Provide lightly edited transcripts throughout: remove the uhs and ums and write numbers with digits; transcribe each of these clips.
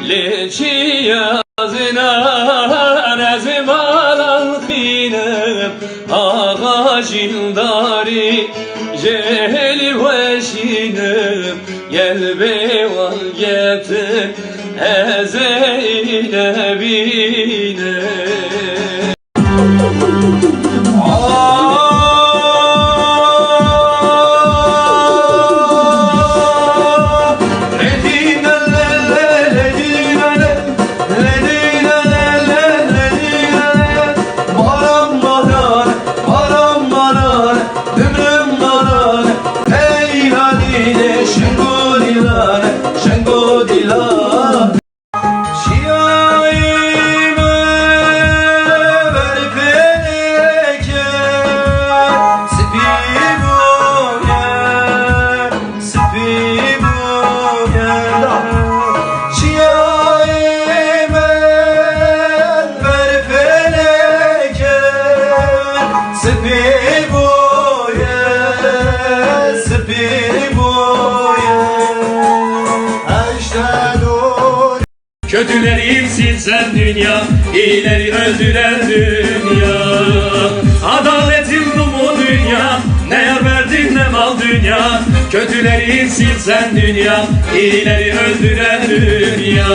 ليشي يا زنا نازم على الخينة آغاجين داري جهل وشينم قلبي والجتن أزين بينم Kötüleri silsen dünya, iyileri öldüren dünya. Adaletin rumu dünya, ne yar verdin ne mal dünya. Kötüleri silsen dünya, iyileri öldüren dünya.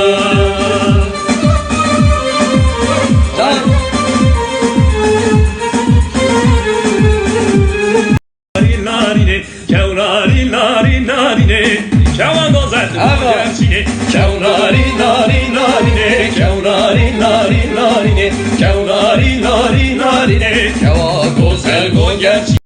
Narine, keunari nari narine, kevan gozel gerçine, keunari nari narine, keunari nari narine, keunari nari narine, kevan gozel gerçine.